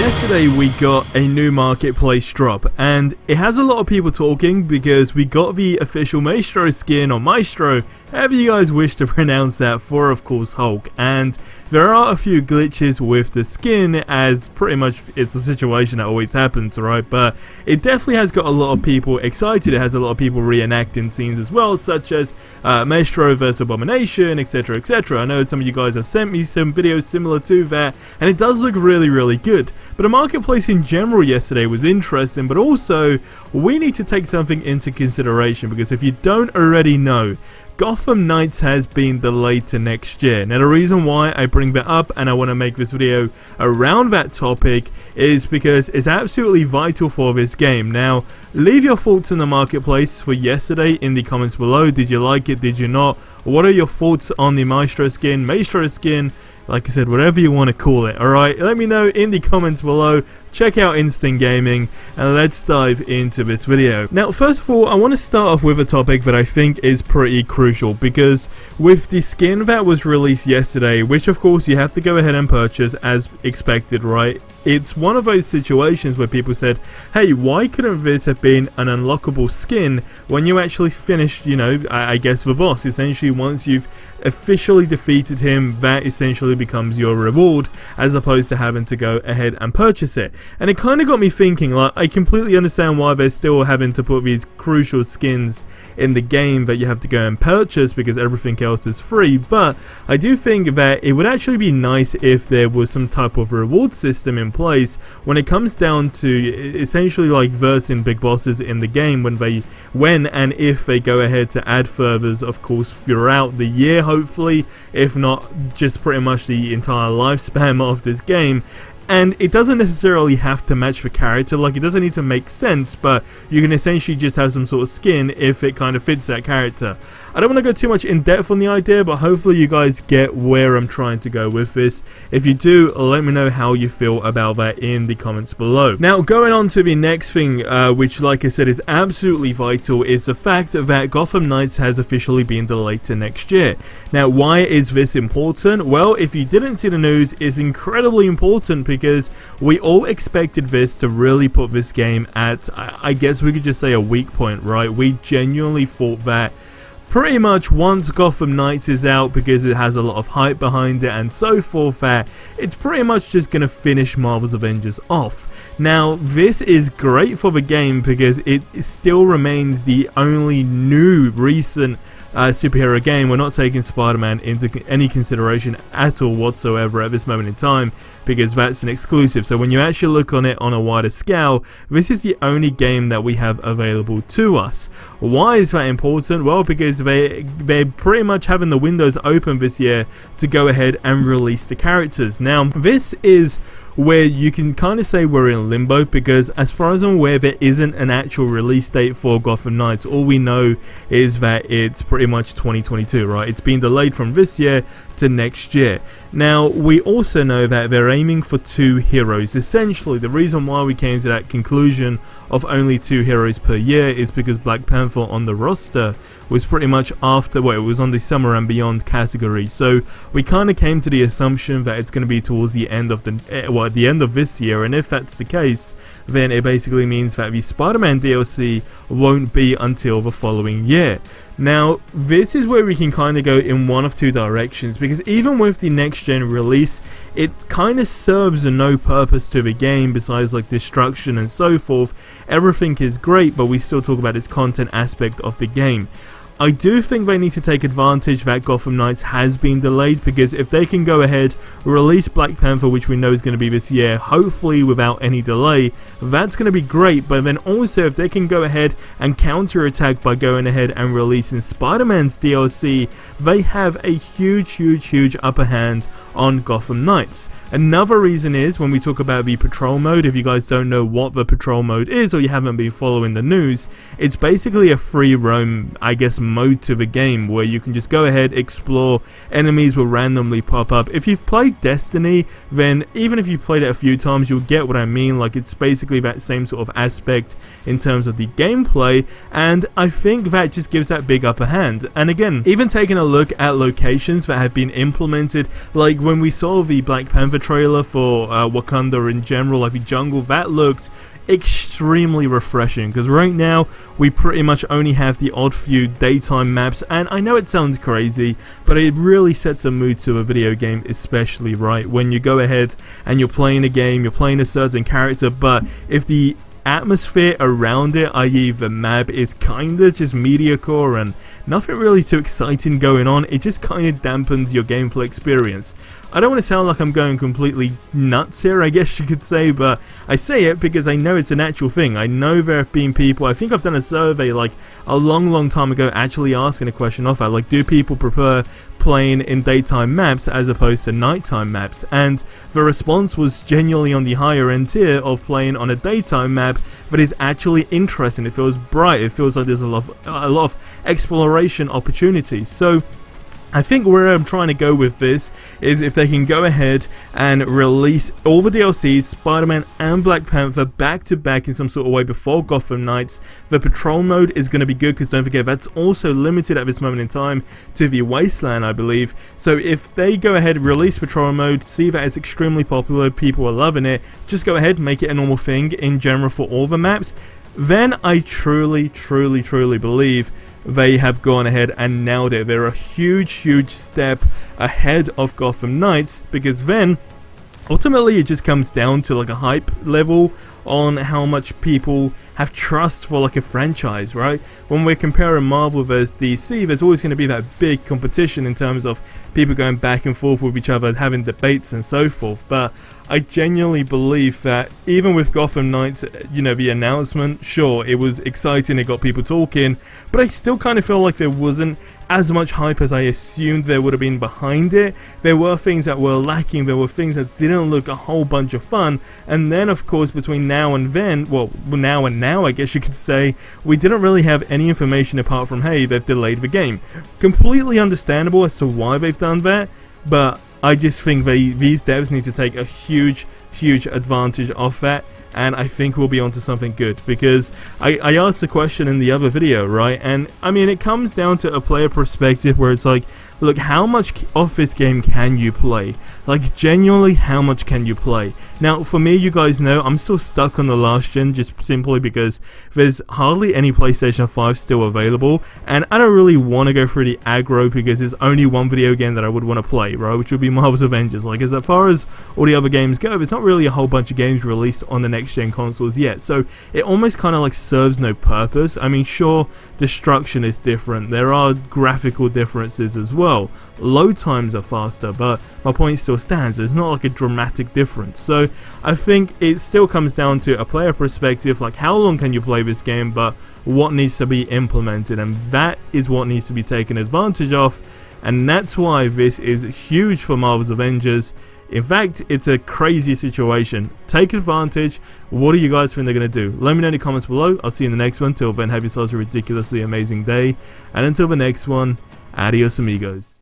yesterday we got a new marketplace drop, and it has a lot of people talking because we got the official Maestro skin, or Maestro, however you guys wish to pronounce that, for of course Hulk. And there are a few glitches with the skin, as pretty much it's a situation that always happens, right? But it definitely has got a lot of people excited. It has a lot of people reenacting scenes as well, such as Maestro vs Abomination, etc, etc. I know some of you guys have sent me some videos similar to that, and it does look really good. But the marketplace in general yesterday was interesting, but also we need to take something into consideration, because if you don't already know, Gotham Knights has been delayed to next year. Now the reason why I bring that up and I want to make this video around that topic is because it's absolutely vital for this game. Now leave your thoughts in the marketplace for yesterday in the comments below. Did you like it? Did you not? What are your thoughts on the Maestro skin, like I said, whatever you want to call it, alright? Let me know in the comments below. Check out Instant Gaming, and let's dive into this video. Now, first of all, I want to start off with a topic that I think is pretty crucial, because with the skin that was released yesterday, which of course you have to go ahead and purchase as expected, right? It's one of those situations where people said, hey, why couldn't this have been an unlockable skin when you actually finished, you know, I guess the boss? Essentially, once you've officially defeated him, that essentially becomes your reward, as opposed to having to go ahead and purchase it. And it kind of got me thinking, like, I completely understand why they're still having to put these crucial skins in the game that you have to go and purchase because everything else is free, but I do think that it would actually be nice if there was some type of reward system in place when it comes down to essentially like versing big bosses in the game, when and if they go ahead to add furthers, of course, throughout the year, hopefully, if not just pretty much the entire lifespan of this game. And it doesn't necessarily have to match the character, like it doesn't need to make sense, but you can essentially just have some sort of skin if it kind of fits that character. I don't want to go too much in depth on the idea, but hopefully you guys get where I'm trying to go with this. If you do, let me know how you feel about that in the comments below. Now, going on to the next thing, which like I said is absolutely vital, is the fact that Gotham Knights has officially been delayed to next year. Now, why is this important? Well, if you didn't see the news, it's incredibly important because we all expected this to really put this game at, I guess we could just say, a weak point, right? We genuinely thought that pretty much once Gotham Knights is out, because it has a lot of hype behind it and so forth, that it's pretty much just going to finish Marvel's Avengers off. Now, this is great for the game because it still remains the only new recent superhero game. We're not taking Spider-Man into any consideration at all whatsoever at this moment in time, because that's an exclusive. So when you actually look on it on a wider scale, this is the only game that we have available to us. Why is that important? Well, because they're pretty much having the windows open this year to go ahead and release the characters. Now, this is where you can kind of say we're in limbo, because as far as I'm aware, there isn't an actual release date for Gotham Knights. All we know is that it's pretty much 2022, right? It's been delayed from this year to next year. Now, we also know that they're aiming for 2 heroes. Essentially, the reason why we came to that conclusion of only 2 heroes per year is because Black Panther on the roster was pretty much after, well, it was on the Summer and Beyond category. So we kind of came to the assumption that it's going to be towards the end of at the end of this year, and if that's the case, then it basically means that the Spider-Man DLC won't be until the following year. Now, this is where we can kind of go in one of two directions, because even with the next gen release, it kind of serves no purpose to the game besides like destruction and so forth. Everything is great, but we still talk about its content aspect of the game. I do think they need to take advantage that Gotham Knights has been delayed, because if they can go ahead, release Black Panther, which we know is going to be this year, hopefully without any delay, that's going to be great. But then also if they can go ahead and counter-attack by going ahead and releasing Spider-Man's DLC, they have a huge upper hand on Gotham Knights. Another reason is when we talk about the patrol mode, if you guys don't know what the patrol mode is or you haven't been following the news, it's basically a free roam, I guess, mode to the game where you can just go ahead, explore, enemies will randomly pop up. If you've played Destiny, then even if you've played it a few times, you'll get what I mean. Like, it's basically that same sort of aspect in terms of the gameplay, and I think that just gives that big upper hand. And again, even taking a look at locations that have been implemented, like when we saw the Black Panther trailer for Wakanda in general, like the jungle, that looked extremely refreshing, because right now we pretty much only have the odd few daytime maps, and I know it sounds crazy, but it really sets a mood to a video game, especially right when you go ahead and you're playing a game, you're playing a certain character, but if the atmosphere around it, i.e. the map, is kinda just mediocre and nothing really too exciting going on, it just kinda dampens your gameplay experience. I don't want to sound like I'm going completely nuts here, I guess you could say, but I say it because I know it's an actual thing. I know there have been people, I think I've done a survey like a long time ago actually asking a question off that, like, do people prefer playing in daytime maps as opposed to nighttime maps, and the response was genuinely on the higher end tier of playing on a daytime map that is actually interesting. It feels bright, it feels like there's a lot of exploration opportunities. So I think where I'm trying to go with this is if they can go ahead and release all the DLCs, Spider-Man and Black Panther back to back in some sort of way before Gotham Knights. The patrol mode is going to be good, because don't forget that's also limited at this moment in time to the Wasteland, I believe. So if they go ahead and release patrol mode, see that it's extremely popular, people are loving it, just go ahead and make it a normal thing in general for all the maps, then I truly believe they have gone ahead and nailed it. They're a huge step ahead of Gotham Knights, because then ultimately it just comes down to like a hype level on how much people have trust for like a franchise, right? When we're comparing Marvel versus DC, there's always going to be that big competition in terms of people going back and forth with each other, having debates and so forth. But I genuinely believe that even with Gotham Knights, you know, the announcement, sure, it was exciting, it got people talking, but I still kind of feel like there wasn't as much hype as I assumed there would have been behind it. There were things that were lacking, there were things that didn't look a whole bunch of fun, and then of course between now and then, well, now and now I guess you could say, we didn't really have any information apart from, hey, they've delayed the game. Completely understandable as to why they've done that, but I just think these devs need to take a huge advantage of that, and I think we'll be onto something good, because I asked the question in the other video, right, and I mean it comes down to a player perspective where it's like, look, how much of this game can you play? Like, genuinely, how much can you play? Now, for me, you guys know, I'm still stuck on the last gen, just simply because there's hardly any PlayStation 5 still available, and I don't really want to go through the aggro, because there's only one video game that I would want to play, right, which would be Marvel's Avengers. Like, as far as all the other games go, there's not really a whole bunch of games released on the next gen consoles yet, so it almost kind of like serves no purpose. I mean, sure, destruction is different, there are graphical differences as well, load times are faster, but my point still stands, there's not like a dramatic difference. So I think it still comes down to a player perspective, like how long can you play this game, but what needs to be implemented, and that is what needs to be taken advantage of, and that's why this is huge for Marvel's Avengers. In fact, it's a crazy situation. Take advantage. What do you guys think they're going to do? Let me know in the comments below. I'll see you in the next one. Till then, have yourselves a ridiculously amazing day, and until the next one, adios amigos.